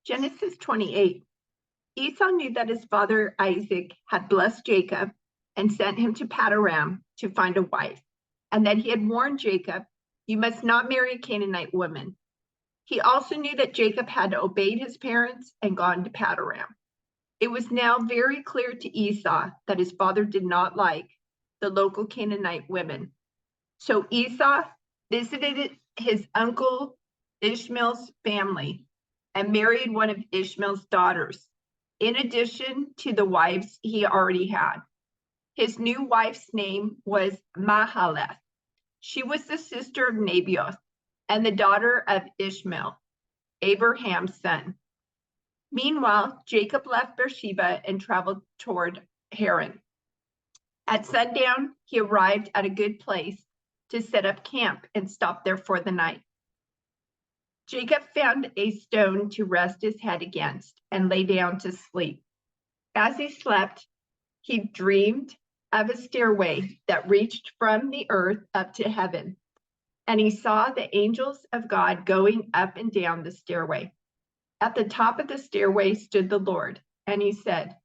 Genesis 28. Esau knew that his father Isaac had blessed Jacob and sent him to Paddan to find a wife, and that he had warned Jacob, "You must not marry a Canaanite woman." He also knew that Jacob had obeyed his parents and gone to Paddan. It was now very clear to Esau that his father did not like the local Canaanite women. So Esau visited his uncle Ishmael's family and married one of Ishmael's daughters, in addition to the wives he already had. His new wife's name was Mahalath. She was the sister of Nebaioth and the daughter of Ishmael, Abraham's son. Meanwhile, Jacob left Beersheba and traveled toward Haran. At sundown, he arrived at a good place to set up camp and stop there for the night. Jacob found a stone to rest his head against and lay down to sleep. As he slept, he dreamed of a stairway that reached from the earth up to heaven, and he saw the angels of God going up and down the stairway. At the top of the stairway stood the Lord, and he said,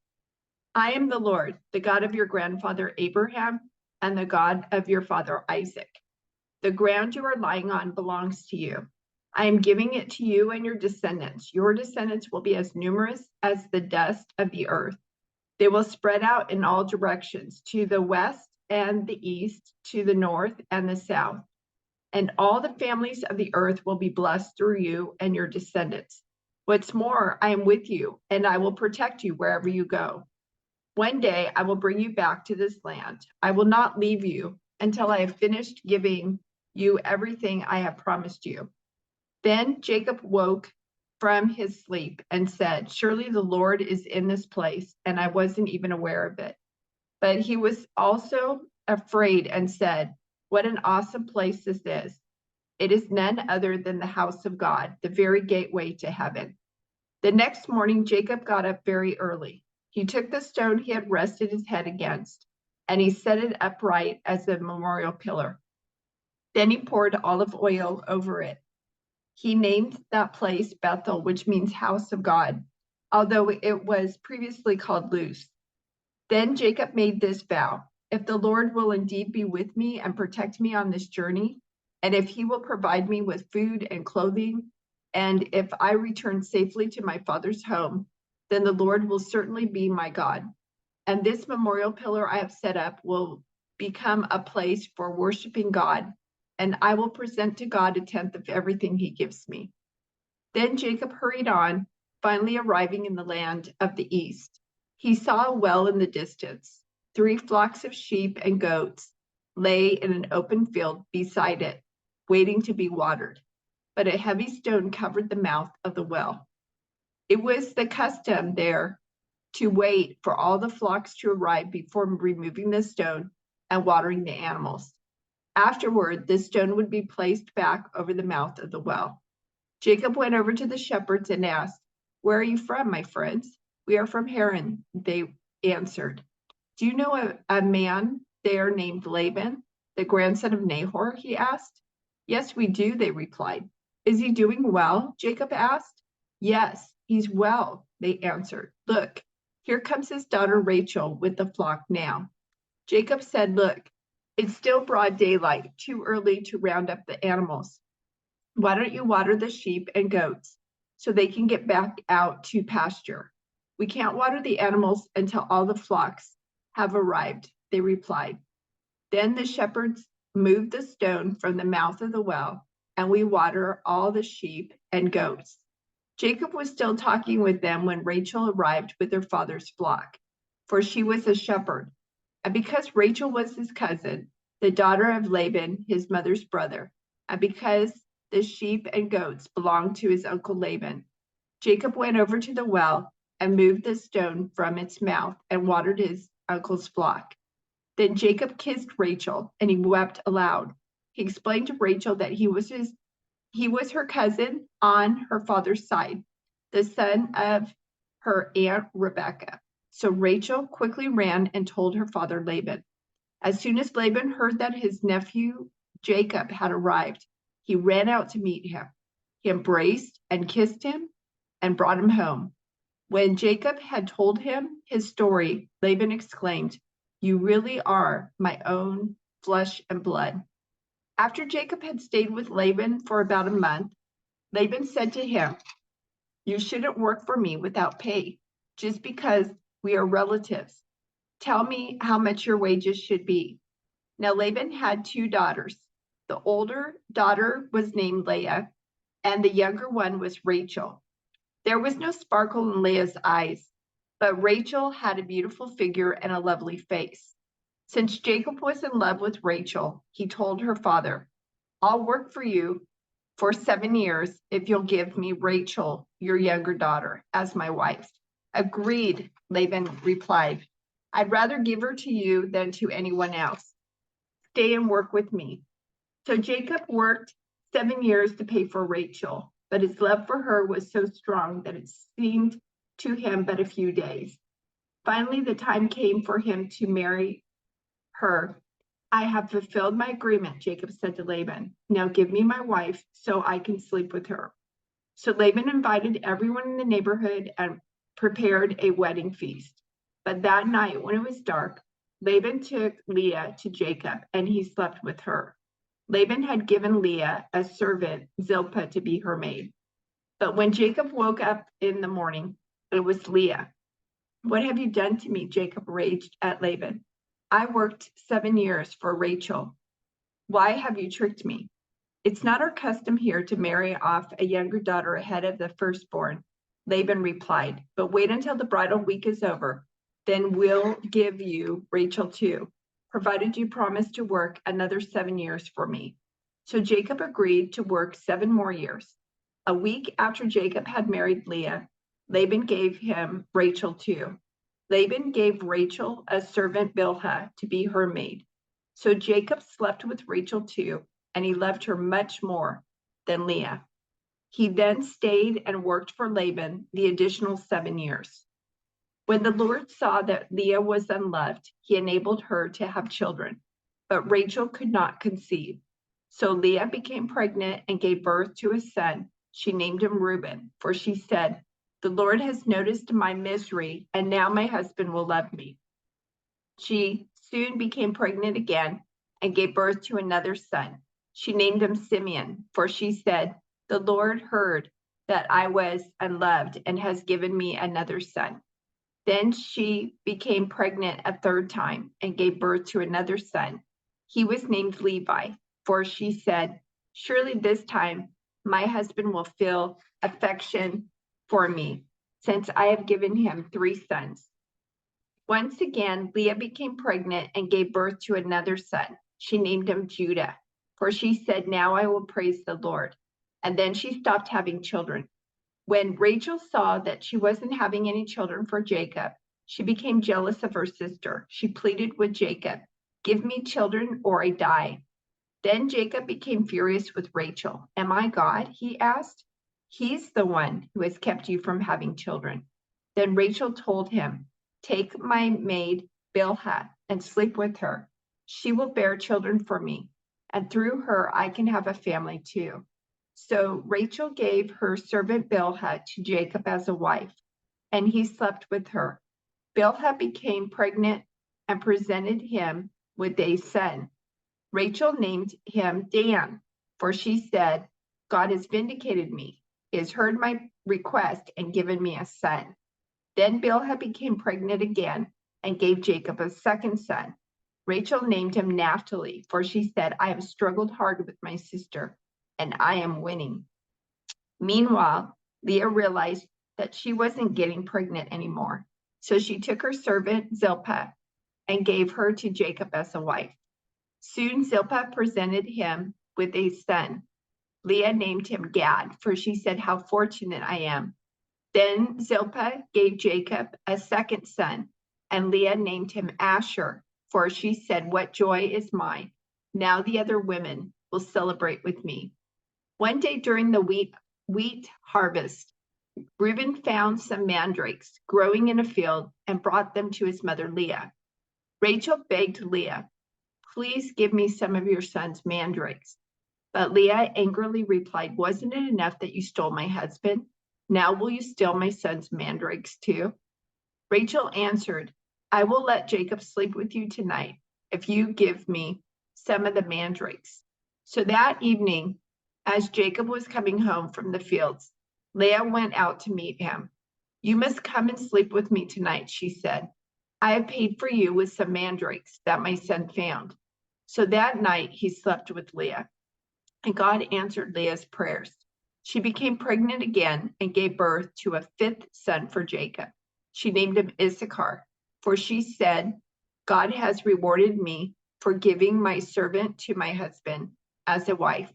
"I am the Lord, the God of your grandfather Abraham and the God of your father Isaac. The ground you are lying on belongs to you. I am giving it to you and your descendants. Your descendants will be as numerous as the dust of the earth. They will spread out in all directions, to the west and the east, to the north and the south. And all the families of the earth will be blessed through you and your descendants. What's more, I am with you, and I will protect you wherever you go. One day I will bring you back to this land. I will not leave you until I have finished giving you everything I have promised you." Then Jacob woke from his sleep and said, "Surely the Lord is in this place, and I wasn't even aware of it." But he was also afraid and said, "What an awesome place this is. It is none other than the house of God, the very gateway to heaven." The next morning, Jacob got up very early. He took the stone he had rested his head against, and he set it upright as a memorial pillar. Then he poured olive oil over it. He named that place Bethel, which means house of God, although it was previously called Luz. Then Jacob made this vow: "If the Lord will indeed be with me and protect me on this journey, and if he will provide me with food and clothing, and if I return safely to my father's home, then the Lord will certainly be my God. And this memorial pillar I have set up will become a place for worshiping God, and I will present to God a tenth of everything he gives me." Then Jacob hurried on, finally arriving in the land of the east. He saw a well in the distance. 3 flocks of sheep and goats lay in an open field beside it, waiting to be watered, but a heavy stone covered the mouth of the well. It was the custom there to wait for all the flocks to arrive before removing the stone and watering the animals. Afterward, the stone would be placed back over the mouth of the well. Jacob went over to the shepherds and asked, "Where are you from, my friends?" "We are from Haran," they answered. "Do you know a man there named Laban, the grandson of Nahor?" he asked. "Yes, we do," they replied. "Is he doing well?" Jacob asked. "Yes, he's well," they answered. "Look, here comes his daughter Rachel with the flock now." Jacob said, "Look, it's still broad daylight, too early to round up the animals. Why don't you water the sheep and goats so they can get back out to pasture?" "We can't water the animals until all the flocks have arrived," they replied. Then the shepherds moved the stone from the mouth of the well, and we water all the sheep and goats. Jacob was still talking with them when Rachel arrived with her father's flock, for she was a shepherd. And because Rachel was his cousin, the daughter of Laban, his mother's brother, and because the sheep and goats belonged to his uncle Laban, Jacob went over to the well and moved the stone from its mouth and watered his uncle's flock. Then Jacob kissed Rachel, and he wept aloud. He explained to Rachel that he was her cousin on her father's side, the son of her aunt Rebekah. So Rachel quickly ran and told her father Laban. As soon as Laban heard that his nephew Jacob had arrived, he ran out to meet him. He embraced and kissed him, and brought him home. When Jacob had told him his story, Laban exclaimed, "You really are my own flesh and blood." After Jacob had stayed with Laban for about a month, Laban said to him, "You shouldn't work for me without pay, just because we are relatives. Tell me how much your wages should be." Now Laban had 2 daughters. The older daughter was named Leah, and the younger one was Rachel. There was no sparkle in Leah's eyes, but Rachel had a beautiful figure and a lovely face. Since Jacob was in love with Rachel, he told her father, "I'll work for you for 7 years if you'll give me Rachel, your younger daughter, as my wife." "Agreed," Laban replied. "I'd rather give her to you than to anyone else. Stay and work with me." So Jacob worked 7 years to pay for Rachel, but his love for her was so strong that it seemed to him but a few days. Finally, the time came for him to marry her. "I have fulfilled my agreement," Jacob said to Laban. "Now give me my wife so I can sleep with her." So Laban invited everyone in the neighborhood and prepared a wedding feast. But that night, when it was dark, Laban took Leah to Jacob, and he slept with her. Laban had given Leah a servant, Zilpah, to be her maid. But when Jacob woke up in the morning, it was Leah. "What have you done to me?" Jacob raged at Laban. "I worked 7 years for Rachel. Why have you tricked me?" "It's not our custom here to marry off a younger daughter ahead of the firstborn," Laban replied. "But wait until the bridal week is over. Then we'll give you Rachel too, provided you promise to work another 7 years for me." So Jacob agreed to work 7 more years. A week after Jacob had married Leah, Laban gave him Rachel too. Laban gave Rachel a servant, Bilhah, to be her maid. So Jacob slept with Rachel too, and he loved her much more than Leah. He then stayed and worked for Laban the additional 7 years. When the Lord saw that Leah was unloved, he enabled her to have children, but Rachel could not conceive. So Leah became pregnant and gave birth to a son. She named him Reuben, for she said, "The Lord has noticed my misery, and now my husband will love me." She soon became pregnant again and gave birth to another son. She named him Simeon, for she said, "The Lord heard that I was unloved and has given me another son." Then she became pregnant a 3rd time and gave birth to another son. He was named Levi, for she said, "Surely this time my husband will feel affection for me, since I have given him 3 sons." Once again, Leah became pregnant and gave birth to another son. She named him Judah, for she said, "Now I will praise the Lord." And then she stopped having children. When Rachel saw that she wasn't having any children for Jacob, she became jealous of her sister. She pleaded with Jacob, "Give me children or I die." Then Jacob became furious with Rachel. "Am I God?" he asked. "He's the one who has kept you from having children." Then Rachel told him, "Take my maid Bilhah and sleep with her. She will bear children for me, and through her I can have a family too." So Rachel gave her servant Bilhah to Jacob as a wife, and he slept with her. Bilhah became pregnant and presented him with a son. Rachel named him Dan, for she said, "God has vindicated me. He has heard my request and given me a son." Then Bilhah became pregnant again and gave Jacob a 2nd son. Rachel named him Naphtali, for she said, "I have struggled hard with my sister, and I am winning." Meanwhile, Leah realized that she wasn't getting pregnant anymore. So she took her servant Zilpah and gave her to Jacob as a wife. Soon Zilpah presented him with a son. Leah named him Gad, for she said, "How fortunate I am." Then Zilpah gave Jacob a 2nd son, and Leah named him Asher, for she said, "What joy is mine. Now the other women will celebrate with me." One day during the wheat harvest, Reuben found some mandrakes growing in a field and brought them to his mother Leah. Rachel begged Leah, "Please give me some of your son's mandrakes." But Leah angrily replied, "Wasn't it enough that you stole my husband? Now will you steal my son's mandrakes too? Rachel answered, I will let Jacob sleep with you tonight if you give me some of the mandrakes. So that evening, as Jacob was coming home from the fields, Leah went out to meet him. You must come and sleep with me tonight, she said. I have paid for you with some mandrakes that my son found. So that night he slept with Leah, and God answered Leah's prayers. She became pregnant again and gave birth to a fifth son for Jacob. She named him Issachar, for she said, God has rewarded me for giving my servant to my husband as a wife.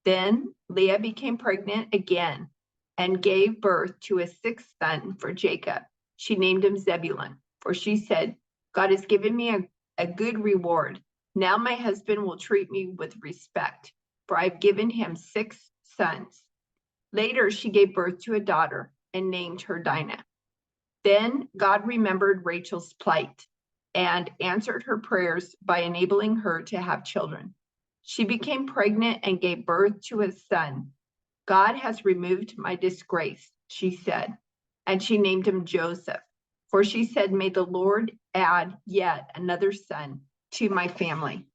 Then Leah became pregnant again and gave birth to a sixth son for Jacob. She named him Zebulun, for she said, God has given me a good reward. Now my husband will treat me with respect, for I've given him 6 sons. Later, she gave birth to a daughter and named her Dinah. Then God remembered Rachel's plight and answered her prayers by enabling her to have children. She became pregnant and gave birth to a son. God has removed my disgrace, she said, and she named him Joseph, for she said, may the Lord add yet another son to my family.